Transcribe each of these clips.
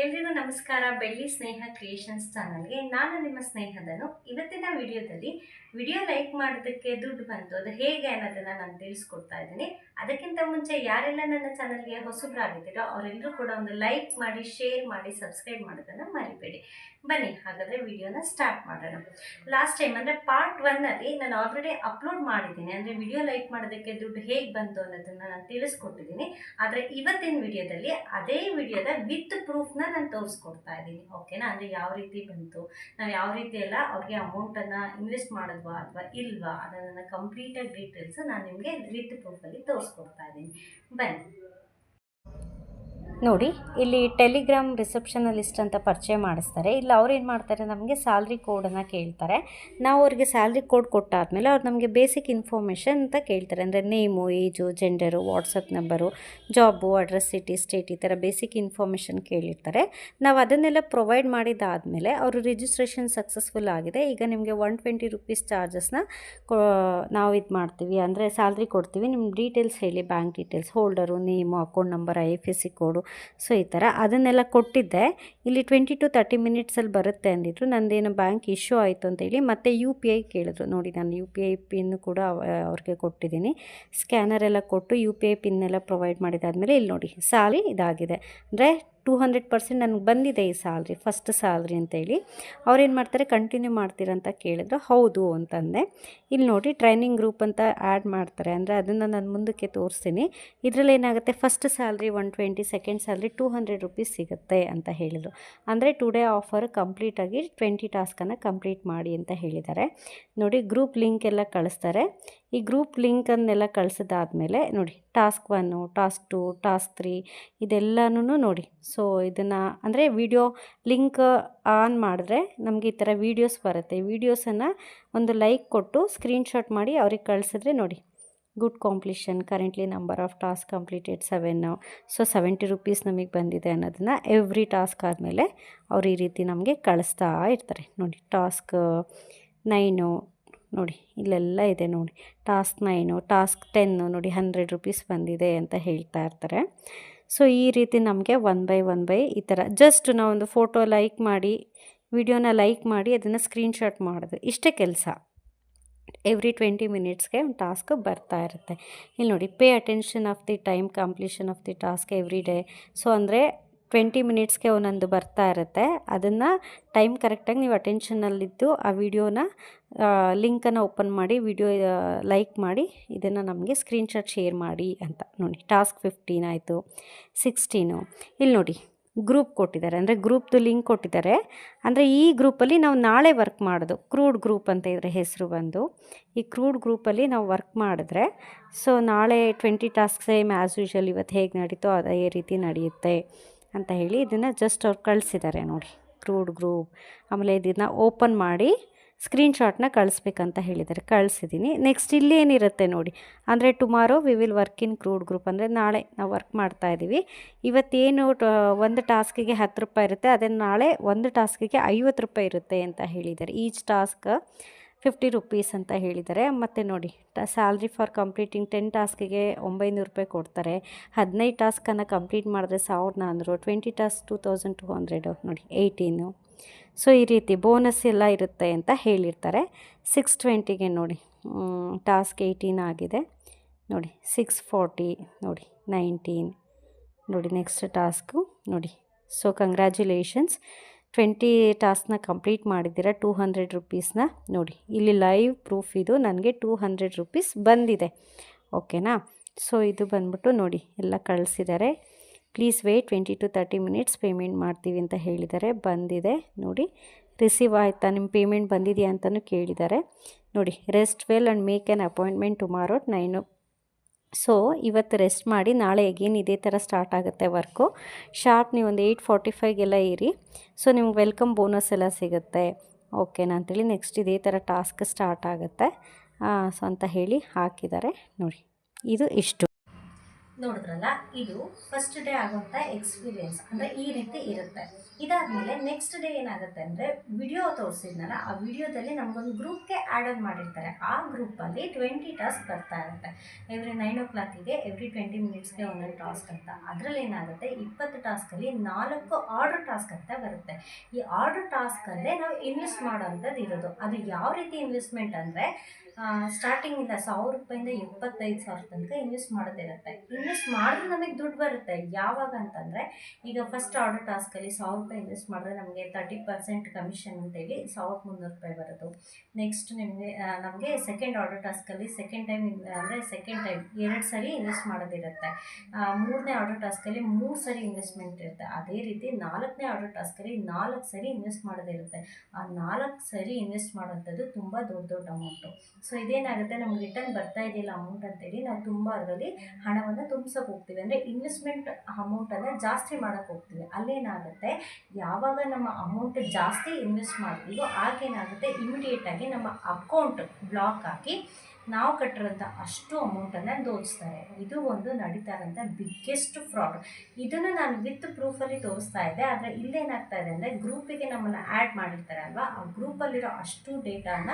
ಎಲ್ರಿಗೂ ನಮಸ್ಕಾರ. ಬೆಳ್ಳಿ ಸ್ನೇಹ ಕ್ರಿಯೇಷನ್ಸ್ ಚಾನಲ್ಗೆ ನಾನು ನಿಮ್ಮ ಸ್ನೇಹದನು. ಇವತ್ತಿನ ವಿಡಿಯೋದಲ್ಲಿ ವಿಡಿಯೋ ಲೈಕ್ ಮಾಡೋದಕ್ಕೆ ದುಡ್ಡು ಬಂತು, ಅದು ಹೇಗೆ ಅನ್ನೋದನ್ನ ನಾನು ತಿಳಿಸ್ಕೊಡ್ತಾ ಇದ್ದೀನಿ. ಅದಕ್ಕಿಂತ ಮುಂಚೆ ಯಾರೆಲ್ಲ ನನ್ನ ಚಾನಲ್ಗೆ ಹೊಸಬ್ರಾಗಿದ್ದೀರೋ ಅವರೆಲ್ಲರೂ ಕೂಡ ಒಂದು ಲೈಕ್ ಮಾಡಿ, ಶೇರ್ ಮಾಡಿ, ಸಬ್ಸ್ಕ್ರೈಬ್ ಮಾಡೋದನ್ನು ಮರಿಬೇಡಿ. ಬನ್ನಿ ಹಾಗಾದರೆ ವಿಡಿಯೋನ ಸ್ಟಾರ್ಟ್ ಮಾಡೋಣ. ಲಾಸ್ಟ್ ಟೈಮ್ ಅಂದರೆ ಪಾರ್ಟ್ 1 ನಾನು ಆಲ್ರೆಡಿ ಅಪ್ಲೋಡ್ ಮಾಡಿದ್ದೀನಿ. ಅಂದರೆ ವಿಡಿಯೋ ಲೈಕ್ ಮಾಡೋದಕ್ಕೆ ದುಡ್ಡು ಹೇಗೆ ಬಂತು ಅನ್ನೋದನ್ನು ನಾನು ತಿಳಿಸ್ಕೊಟ್ಟಿದ್ದೀನಿ. ಆದರೆ ಇವತ್ತಿನ ವಿಡಿಯೋದಲ್ಲಿ ಅದೇ ವಿಡಿಯೋದ ವಿತ್ ಪ್ರೂಫ್ನ ನಾನು ತೋರಿಸ್ಕೊಡ್ತಾ ಇದ್ದೀನಿ. ಓಕೆನಾ? ಅಂದರೆ ಯಾವ ರೀತಿ ಬಂತು, ನಾವು ಯಾವ ರೀತಿ ಎಲ್ಲ ಅವ್ರಿಗೆ ಅಮೌಂಟನ್ನು ಇನ್ವೆಸ್ಟ್ ಮಾಡಿದ್ವಾ ಅಥವಾ ಇಲ್ವಾ ಅದನ್ನು ಕಂಪ್ಲೀಟಾಗಿ ಡೀಟೇಲ್ಸ್ ನಾನು ನಿಮಗೆ ವಿತ್ ಪ್ರೂಫಲ್ಲಿ ತೋರಿಸ್ಕೊಡ್ತಾ ಇದ್ದೀನಿ. ಬನ್ನಿ ನೋಡಿ, ಇಲ್ಲಿ ಟೆಲಿಗ್ರಾಮ್ ರಿಸೆಪ್ಷನಲಿಸ್ಟ್ ಅಂತ ಪರಿಚಯ ಮಾಡಿಸ್ತಾರೆ. ಇಲ್ಲಿ ಅವ್ರು ಏನು ಮಾಡ್ತಾರೆ, ನಮಗೆ ಸ್ಯಾಲ್ರಿ ಕೋಡನ್ನು ಕೇಳ್ತಾರೆ. ನಾವು ಅವ್ರಿಗೆ ಸ್ಯಾಲ್ರಿ ಕೋಡ್ ಕೊಟ್ಟಾದಮೇಲೆ ಅವ್ರು ನಮಗೆ ಬೇಸಿಕ್ ಇನ್ಫಾರ್ಮೇಷನ್ ಅಂತ ಕೇಳ್ತಾರೆ. ಅಂದರೆ name, age, gender, WhatsApp number, job, address, city, state, ಈ ಥರ ಬೇಸಿಕ್ ಇನ್ಫಾರ್ಮೇಷನ್ ಕೇಳಿರ್ತಾರೆ. ನಾವು ಅದನ್ನೆಲ್ಲ ಪ್ರೊವೈಡ್ ಮಾಡಿದಾದಮೇಲೆ ಅವರು ರಿಜಿಸ್ಟ್ರೇಷನ್ ಸಕ್ಸಸ್ಫುಲ್ ಆಗಿದೆ, ಈಗ ನಿಮಗೆ 120 ರೂಪೀಸ್ ಚಾರ್ಜಸ್ನ ನಾವು ಇದು ಮಾಡ್ತೀವಿ, ಅಂದರೆ ಸ್ಯಾಲ್ರಿ ಕೊಡ್ತೀವಿ, ನಿಮ್ಮ ಡೀಟೇಲ್ಸ್ ಹೇಳಿ, bank details, holder, name, account number, IFSC ಕೋಡು, ಸೊ ಈ ಥರ ಅದನ್ನೆಲ್ಲ ಕೊಟ್ಟಿದ್ದೆ. ಇಲ್ಲಿ 20 to 30 ಮಿನಿಟ್ಸಲ್ಲಿ ಬರುತ್ತೆ ಅಂದಿದ್ರು. ನಂದೇನು ಬ್ಯಾಂಕ್ ಇಶ್ಯೂ ಆಯಿತು ಅಂತೇಳಿ ಮತ್ತೆ UPI ಕೇಳಿದ್ರು. ನೋಡಿ, ನಾನು UPI ಪಿನ್ ಕೂಡ ಅವ್ರಿಗೆ ಕೊಟ್ಟಿದ್ದೀನಿ. ಸ್ಕ್ಯಾನರ್ ಎಲ್ಲ ಕೊಟ್ಟು UPI ಪಿನ್ನೆಲ್ಲ ಪ್ರೊವೈಡ್ ಮಾಡಿದಾದ್ಮೇಲೆ ಇಲ್ಲಿ ನೋಡಿ ಸ್ಯಾಲ್ರಿ ಇದಾಗಿದೆ. ಅಂದರೆ 200% ನನಗೆ ಬಂದಿದೆ ಈ ಸ್ಯಾಲ್ರಿ, ಫಸ್ಟ್ ಸ್ಯಾಲ್ರಿ ಅಂತೇಳಿ. ಅವ್ರೇನು ಮಾಡ್ತಾರೆ, ಕಂಟಿನ್ಯೂ ಮಾಡ್ತೀರಂತ ಕೇಳಿದ್ರು. ಹೌದು ಅಂತಂದೆ. ಇಲ್ಲಿ ನೋಡಿ ಟ್ರೈನಿಂಗ್ ಗ್ರೂಪ್ ಅಂತ ಆ್ಯಡ್ ಮಾಡ್ತಾರೆ, ಅಂದರೆ ಅದನ್ನು ನಾನು ಮುಂದಕ್ಕೆ ತೋರಿಸ್ತೀನಿ. ಇದರಲ್ಲಿ ಏನಾಗುತ್ತೆ, first salary 120, second salary 200 rupees ಸಿಗುತ್ತೆ ಅಂತ ಹೇಳಿದರು. ಅಂದರೆ ಟುಡೇ ಆಫರ್ ಕಂಪ್ಲೀಟಾಗಿ 20 ಟಾಸ್ಕನ್ನು ಕಂಪ್ಲೀಟ್ ಮಾಡಿ ಅಂತ ಹೇಳಿದ್ದಾರೆ. ನೋಡಿ, ಗ್ರೂಪ್ ಲಿಂಕ್ ಎಲ್ಲ ಕಳಿಸ್ತಾರೆ. ಈ ಗ್ರೂಪ್ ಲಿಂಕನ್ನೆಲ್ಲ ಕಳಿಸಿದಾದ್ಮೇಲೆ ನೋಡಿ ಟಾಸ್ಕ್ 1, ಟಾಸ್ಕ್ 2, ಟಾಸ್ಕ್ 3 ಇದೆಲ್ಲನೂ ನೋಡಿ. ಸೊ ಇದನ್ನು ಅಂದರೆ ವಿಡಿಯೋ ಲಿಂಕ್ ಆನ್ ಮಾಡಿದ್ರೆ ನಮಗೆ ಈ ಥರ ವೀಡಿಯೋಸ್ ಬರುತ್ತೆ. ವೀಡಿಯೋಸನ್ನು ಒಂದು ಲೈಕ್ ಕೊಟ್ಟು ಸ್ಕ್ರೀನ್ಶಾಟ್ ಮಾಡಿ ಅವ್ರಿಗೆ ಕಳಿಸಿದ್ರೆ ನೋಡಿ, good completion, currently number of task completed 7, so 70 rupees ನಮಗೆ ಬಂದಿದೆ ಅನ್ನೋದನ್ನು ಎವ್ರಿ ಟಾಸ್ಕ್ ಆದಮೇಲೆ ಅವ್ರು ಈ ರೀತಿ ನಮಗೆ ಕಳಿಸ್ತಾ ಇರ್ತಾರೆ. ನೋಡಿ ಟಾಸ್ಕ್ 9 ನೋಡಿ ಇಲ್ಲೆಲ್ಲ ಇದೆ. ನೋಡಿ ಟಾಸ್ಕ್ 9, ಟಾಸ್ಕ್ 10 ನೋಡಿ 100 ರೂಪೀಸ್ ಬಂದಿದೆ ಅಂತ ಹೇಳ್ತಾ ಇರ್ತಾರೆ. ಸೊ ಈ ರೀತಿ ನಮಗೆ ಒನ್ ಬೈ ಈ ಥರ ಜಸ್ಟ್ ನಾವೊಂದು ಫೋಟೋ ಲೈಕ್ ಮಾಡಿ, ವಿಡಿಯೋನ ಲೈಕ್ ಮಾಡಿ ಅದನ್ನು ಸ್ಕ್ರೀನ್ಶಾಟ್ ಮಾಡೋದು, ಇಷ್ಟೇ ಕೆಲಸ. ಎವ್ರಿ 20 ಮಿನಿಟ್ಸ್ಗೆ ಒಂದು ಟಾಸ್ಕ್ ಬರ್ತಾ ಇರುತ್ತೆ. ಇಲ್ಲಿ ನೋಡಿ, pay attention of the time completion of the task every day. So ಅಂದರೆ 20 ಮಿನಿಟ್ಸ್ಗೆ ಒಂದೊಂದು ಬರ್ತಾ ಇರುತ್ತೆ. ಅದನ್ನು ಟೈಮ್ ಕರೆಕ್ಟಾಗಿ ನೀವು ಅಟೆನ್ಷನಲ್ಲಿದ್ದು ಆ ವಿಡಿಯೋನ ಲಿಂಕನ್ನು ಓಪನ್ ಮಾಡಿ, ವಿಡಿಯೋ ಲೈಕ್ ಮಾಡಿ, ಇದನ್ನು ನಮಗೆ ಸ್ಕ್ರೀನ್ಶಾಟ್ ಶೇರ್ ಮಾಡಿ ಅಂತ. ನೋಡಿ ಟಾಸ್ಕ್ 15 ಆಯಿತು, 16. ಇಲ್ಲಿ ನೋಡಿ ಗ್ರೂಪ್ ಕೊಟ್ಟಿದ್ದಾರೆ, ಅಂದರೆ ಗ್ರೂಪ್ದು ಲಿಂಕ್ ಕೊಟ್ಟಿದ್ದಾರೆ. ಅಂದರೆ ಈ ಗ್ರೂಪಲ್ಲಿ ನಾವು ನಾಳೆ ವರ್ಕ್ ಮಾಡೋದು, ಕ್ರೂಡ್ ಗ್ರೂಪ್ ಅಂತ ಇದ್ರೆ ಹೆಸರು ಬಂದು. ಈ ಕ್ರೂಡ್ ಗ್ರೂಪಲ್ಲಿ ನಾವು ವರ್ಕ್ ಮಾಡಿದ್ರೆ ಸೊ ನಾಳೆ 20 ಟಾಸ್ಕ್ ಸೇಮ್ ಆ್ಯಸ್ ಯೂಶುವಲ್ ಇವತ್ತು ಹೇಗೆ ನಡೀತೋ ಅದೇ ರೀತಿ ನಡೆಯುತ್ತೆ ಅಂತ ಹೇಳಿ ಇದನ್ನು ಜಸ್ಟ್ ಅವ್ರು ಕಳಿಸಿದ್ದಾರೆ. ನೋಡಿ ಕ್ರೂಡ್ ಗ್ರೂಪ್. ಆಮೇಲೆ ಇದನ್ನು ಓಪನ್ ಮಾಡಿ ಸ್ಕ್ರೀನ್ಶಾಟ್ನ ಕಳಿಸ್ಬೇಕಂತ ಹೇಳಿದ್ದಾರೆ, ಕಳಿಸಿದ್ದೀನಿ. ನೆಕ್ಸ್ಟ್ ಇಲ್ಲಿ ಏನಿರುತ್ತೆ ನೋಡಿ, ಅಂದರೆ tomorrow we will work in crude group, ಅಂದರೆ ನಾಳೆ ನಾವು ವರ್ಕ್ ಮಾಡ್ತಾಯಿದ್ದೀವಿ. ಇವತ್ತೇನು ಒಂದು ಟಾಸ್ಕಿಗೆ 10 ರೂಪಾಯಿ ಇರುತ್ತೆ, ಅದನ್ನು ನಾಳೆ ಒಂದು ಟಾಸ್ಕಿಗೆ 50 ರೂಪಾಯಿ ಇರುತ್ತೆ ಅಂತ ಹೇಳಿದ್ದಾರೆ. ಈಚ್ ಟಾಸ್ಕ್ 50 ರೂಪೀಸ್ ಅಂತ ಹೇಳಿದ್ದಾರೆ. ಮತ್ತು ನೋಡಿ ಸ್ಯಾಲ್ರಿ ಫಾರ್ ಕಂಪ್ಲೀಟಿಂಗ್ 10 ಟಾಸ್ಕಿಗೆ 900 ರೂಪಾಯಿ ಕೊಡ್ತಾರೆ. 15 ಟಾಸ್ಕನ್ನು ಕಂಪ್ಲೀಟ್ ಮಾಡಿದ್ರೆ 1400, 20 ಟಾಸ್ಕ್ 2200, ನೋಡಿ 18. ಸೊ ಈ ರೀತಿ ಬೋನಸ್ ಎಲ್ಲ ಇರುತ್ತೆ ಅಂತ ಹೇಳಿರ್ತಾರೆ. 620ಗೆ ನೋಡಿ ಟಾಸ್ಕ್ 18 ಆಗಿದೆ. ನೋಡಿ 640, ನೋಡಿ 19. ನೋಡಿ ನೆಕ್ಸ್ಟ್ ಟಾಸ್ಕು ನೋಡಿ. ಸೊ ಕಂಗ್ರ್ಯಾಚುಲೇಷನ್ಸ್, 20 ಟಾಸ್ಕ್ನ ಕಂಪ್ಲೀಟ್ ಮಾಡಿದ್ದೀರ, 200 ರೂಪೀಸ್ನ ನೋಡಿ ಇಲ್ಲಿ ಲೈವ್ ಪ್ರೂಫ್ ಇದು, ನನಗೆ 200 ರೂಪೀಸ್ ಬಂದಿದೆ. ಓಕೆನಾ? ಸೊ ಇದು ಬಂದ್ಬಿಟ್ಟು ನೋಡಿ ಎಲ್ಲ ಕಳಿಸಿದ್ದಾರೆ. Please wait 20 to 30 minutes payment ಮಾಡ್ತೀವಿ ಅಂತ ಹೇಳಿದ್ದಾರೆ. ಬಂದಿದೆ ನೋಡಿ. ರಿಸೀವ್ ಆಯಿತಾ, ನಿಮ್ಮ ಪೇಮೆಂಟ್ ಬಂದಿದೆಯಾ ಅಂತಲೂ ಕೇಳಿದ್ದಾರೆ. ನೋಡಿ rest well and make an appointment tomorrow 9. So ಇವತ್ತು ರೆಸ್ಟ್ ಮಾಡಿ ನಾಳೆ ಅಗೇನ್ ಇದೇ ಥರ ಸ್ಟಾರ್ಟ್ ಆಗುತ್ತೆ ವರ್ಕು. ಶಾರ್ಪ್ ನೀವು ಒಂದು 8:45ಗೆಲ್ಲ ಇರಿ. ಸೊ ನಿಮ್ಗೆ ವೆಲ್ಕಮ್ ಬೋನಸ್ ಎಲ್ಲ ಸಿಗುತ್ತೆ. ಓಕೆನಾ ಅಂತೇಳಿ ನೆಕ್ಸ್ಟ್ ಇದೇ ಥರ ಟಾಸ್ಕ್ ಸ್ಟಾರ್ಟ್ ಆಗುತ್ತೆ ಸೊ ಅಂತ ಹೇಳಿ ಹಾಕಿದ್ದಾರೆ. ನೋಡಿ ಇದು ಇಷ್ಟು. ನೋಡಿದ್ರಲ್ಲ, ಇದು ಫಸ್ಟ್ ಡೇ ಆಗುವಂಥ ಎಕ್ಸ್ಪೀರಿಯೆನ್ಸ್. ಅಂದರೆ ಈ ರೀತಿ ಇರುತ್ತೆ. ಇದಾದಮೇಲೆ ನೆಕ್ಸ್ಟ್ ಡೇ ಏನಾಗುತ್ತೆ ಅಂದರೆ, ವಿಡಿಯೋ ತೋರಿಸಿದ್ನಲ್ಲ, ಆ ವಿಡಿಯೋದಲ್ಲಿ ನಮಗೊಂದು ಗ್ರೂಪ್ಗೆ ಆ್ಯಡ್ ಆನ್ ಮಾಡಿರ್ತಾರೆ. ಆ ಗ್ರೂಪಲ್ಲಿ 20 ಟಾಸ್ಕ್ ಬರ್ತಾ ಇರುತ್ತೆ. ಎವ್ರಿ 9 o'clock ಎವ್ರಿ 20 ಮಿನಿಟ್ಸ್ಗೆ ಒಂದೊಂದು ಟಾಸ್ಕ್ ಅಂತ. ಅದರಲ್ಲಿ ಏನಾಗುತ್ತೆ, 20 ಟಾಸ್ಕಲ್ಲಿ 4 ಆರ್ಡರ್ ಟಾಸ್ಕ್ ಅಂತ ಬರುತ್ತೆ. ಈ ಆರ್ಡರ್ ಟಾಸ್ಕಲ್ಲೇ ನಾವು ಇನ್ವೆಸ್ಟ್ ಮಾಡೋವಂಥದ್ದು ಇರೋದು. ಅದು ಯಾವ ರೀತಿ ಇನ್ವೆಸ್ಟ್ಮೆಂಟ್ ಅಂದರೆ, ಸ್ಟಾರ್ಟಿಂಗಿಂದ 1,000 ರೂಪಾಯಿಂದ 75,000 ತನಕ ಇನ್ವೆಸ್ಟ್ ಮಾಡೋದಿರುತ್ತೆ. ಇನ್ವೆಸ್ಟ್ ಮಾಡಿದ್ರೆ ನಮಗೆ ದುಡ್ಡು ಬರುತ್ತೆ. ಯಾವಾಗ ಅಂತಂದರೆ, ಈಗ ಫಸ್ಟ್ ಆರ್ಡರ್ ಟಾಸ್ಕಲ್ಲಿ 1,000 ರೂಪಾಯಿ ಇನ್ವೆಸ್ಟ್ ಮಾಡಿದ್ರೆ ನಮಗೆ 30% ಕಮಿಷನ್ ಅಂತೇಳಿ 1,300 ರೂಪಾಯಿ ಬರೋದು. ನೆಕ್ಸ್ಟ್ ನಮಗೆ ಸೆಕೆಂಡ್ ಆರ್ಡರ್ ಟಾಸ್ಕಲ್ಲಿ ಸೆಕೆಂಡ್ ಟೈಮ್ 2 ಸರಿ ಇನ್ವೆಸ್ಟ್ ಮಾಡೋದಿರುತ್ತೆ. ಮೂರನೇ ಆರ್ಡರ್ ಟಾಸ್ಕಲ್ಲಿ 3 ಸರಿ ಇನ್ವೆಸ್ಟ್ಮೆಂಟ್ ಇರುತ್ತೆ. ಅದೇ ರೀತಿ 4ನೇ ಆರ್ಡರ್ ಟಾಸ್ಕಲ್ಲಿ 4 ಸರಿ ಇನ್ವೆಸ್ಟ್ ಮಾಡೋದಿರುತ್ತೆ. ಆ 4 ಸರಿ ಇನ್ವೆಸ್ಟ್ ಮಾಡೋಂಥದ್ದು ತುಂಬ ದೊಡ್ಡ ಅಮೌಂಟು. ಸೊ ಇದೇನಾಗುತ್ತೆ, ನಮ್ಗೆ ರಿಟರ್ನ್ ಬರ್ತಾ ಇದೆಯಲ್ಲ ಅಮೌಂಟ್ ಅಂತೇಳಿ ನಾವು ತುಂಬ ಅದರಲ್ಲಿ ಹಣವನ್ನು ತುಂಬಿಸೋಕೆ ಹೋಗ್ತೀವಿ. ಅಂದರೆ ಇನ್ವೆಸ್ಟ್ಮೆಂಟ್ ಅಮೌಂಟನ್ನು ಜಾಸ್ತಿ ಮಾಡೋಕ್ಕೆ ಹೋಗ್ತೀವಿ. ಅಲ್ಲೇನಾಗುತ್ತೆ, ಯಾವಾಗ ನಮ್ಮ ಅಮೌಂಟ್ ಜಾಸ್ತಿ ಇನ್ವೆಸ್ಟ್ ಮಾಡ್ತೀವೋ ಆಗೇನಾಗುತ್ತೆ, ಇಮಿಡಿಯೇಟಾಗಿ ನಮ್ಮ ಅಕೌಂಟ್ ಬ್ಲಾಕ್ ಆಗಿ ನಾವು ಕಟ್ಟಿರೋಂಥ ಅಷ್ಟು ಅಮೌಂಟನ್ನು ದೋಚಿಸ್ತಾರೆ. ಇದು ಒಂದು ನಡೀತಾ ಇರೋಂಥ ಬಿಗ್ಗೆಸ್ಟ್ ಫ್ರಾಡ್. ಇದನ್ನು ನಾನು ವಿತ್ ಪ್ರೂಫಲ್ಲಿ ತೋರಿಸ್ತಾ ಇದ್ದೆ. ಆದರೆ ಇಲ್ಲೇನಾಗ್ತಾ ಇದೆ ಅಂದರೆ, ಗ್ರೂಪಿಗೆ ನಮ್ಮನ್ನು ಆ್ಯಡ್ ಮಾಡಿರ್ತಾರೆ ಅಲ್ವಾ, ಆ ಗ್ರೂಪಲ್ಲಿರೋ ಅಷ್ಟು ಡೇಟಾನ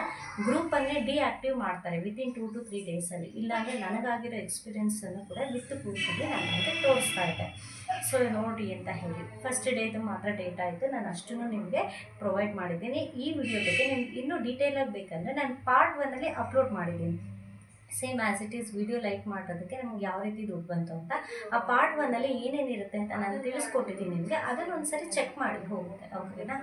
ಗ್ರೂಪನ್ನೇ ಡಿಆಕ್ಟಿವ್ ಮಾಡ್ತಾರೆ ವಿತಿನ್ 2 to 3 ಡೇಸಲ್ಲಿ. ಇಲ್ಲಾಂದರೆ ನನಗಾಗಿರೋ ಎಕ್ಸ್ಪೀರಿಯೆನ್ಸನ್ನು ಕೂಡ ವಿತ್ ಪ್ರೂಫಲ್ಲಿ ನಾನು ನಿಮಗೆ ತೋರಿಸ್ತಾ ಇದ್ದೆ. ಸೊ ನೋಡಿ ಅಂತ ಹೇಳಿ ಫಸ್ಟ್ ಡೇದು ಮಾತ್ರ ಡೇಟಾ ಇತ್ತು, ನಾನು ಅಷ್ಟನ್ನು ನಿಮಗೆ ಪ್ರೊವೈಡ್ ಮಾಡಿದ್ದೀನಿ. ಈ ವಿಡಿಯೋ ಬಗ್ಗೆ ನಿಮ್ಗೆ ಇನ್ನೂ ಡೀಟೇಲಾಗಿ ಬೇಕಂದರೆ ನಾನು ಪಾರ್ಟ್ 1ಅಲ್ಲಿ ಅಪ್ಲೋಡ್ ಮಾಡಿದ್ದೀನಿ. Same as it is video like ಮಾಡೋದಕ್ಕೆ ನಮ್ಗೆ ಯಾವ ರೀತಿ ದುಡ್ಡು ಬಂತು ಅಂತ ಆ ಪಾರ್ಟ್ 1ಅಲ್ಲಿ ಏನೇನಿರುತ್ತೆ ಅಂತ ನಾನು ತಿಳಿಸ್ಕೊಟ್ಟಿದ್ದೀನಿ ನಿಮಗೆ. ಅದನ್ನು ಒಂದು ಸರಿ ಚೆಕ್ ಮಾಡಿ ಹೋಗುತ್ತೆ, ಓಕೆನಾ.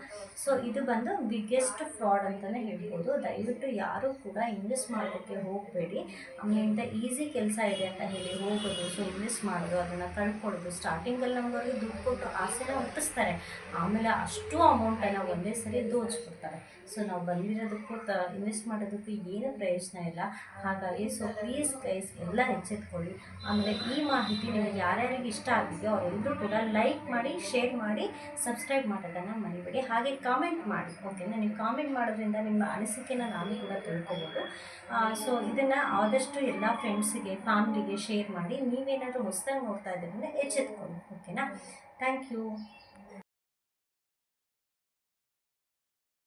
ಸೊ ಇದು ಬಂದು ಬಿಗ್ಗೆಸ್ಟ್ ಫ್ರಾಡ್ ಅಂತಲೇ ಹೇಳ್ಬೋದು. ದಯವಿಟ್ಟು ಯಾರೂ ಕೂಡ ಇನ್ವೆಸ್ಟ್ ಮಾಡೋದಕ್ಕೆ ಹೋಗಬೇಡಿ. ಆಮೇಲಿಂದ ಈಸಿ ಕೆಲಸ ಇದೆ ಅಂತ ಹೇಳಿ ಹೋಗೋದು, ಸೊ ಇನ್ವೆಸ್ಟ್ ಮಾಡೋದು, ಅದನ್ನು ಕಳ್ಕೊಳ್ಳೋದು. ಸ್ಟಾರ್ಟಿಂಗಲ್ಲಿ ನಮಗವ್ರಿಗೆ ದುಡ್ಡು ಕೊಟ್ಟು ಆಸೆನ ಹುಟ್ಟಿಸ್ತಾರೆ, ಆಮೇಲೆ ಅಷ್ಟು ಅಮೌಂಟನ್ನು ಒಂದೇ ಸರಿ ದೋಚ್ಬಿಡ್ತಾರೆ. ಸೊ ನಾವು ಬಂದಿರೋದಕ್ಕೂ ಇನ್ವೆಸ್ಟ್ ಮಾಡೋದಕ್ಕೂ ಏನೂ ಪ್ರಯೋಜನ ಇಲ್ಲ. ಹಾಗಾಗಿ ಸೊ ಪ್ಲೀಸ್ ಗೈಸ್ ಎಲ್ಲ ಎಚ್ಚೆತ್ಕೊಳ್ಳಿ. ಆಮೇಲೆ ಈ ಮಾಹಿತಿ ನಿಮಗೆ ಯಾರ್ಯಾರಿಗೆ ಇಷ್ಟ ಆಗಿದೆಯೋ ಅವರೆಲ್ಲರೂ ಕೂಡ ಲೈಕ್ ಮಾಡಿ, ಶೇರ್ ಮಾಡಿ, ಸಬ್ಸ್ಕ್ರೈಬ್ ಮಾಡೋದನ್ನು ಮರಿಬೇಡಿ. ಹಾಗೆ ಕಾಮೆಂಟ್ ಮಾಡಿ, ಓಕೆನಾ. ನೀವು ಕಾಮೆಂಟ್ ಮಾಡೋದ್ರಿಂದ ನಿಮ್ಮ ಅನಿಸಿಕೆನ ನಾನು ಕೂಡ ತಿಳ್ಕೊಬೋದು. ಸೊ ಇದನ್ನು ಆದಷ್ಟು ಎಲ್ಲ ಫ್ರೆಂಡ್ಸಿಗೆ, ಫ್ಯಾಮ್ಲಿಗೆ ಶೇರ್ ಮಾಡಿ. ನೀವೇನಾದರೂ ಹೊಸದಾಗಿ ನೋಡ್ತಾ ಇದ್ದೀರಂದರೆ ಎಚ್ಚೆತ್ಕೊಳ್ಳಿ, ಓಕೆನಾ. Thank you.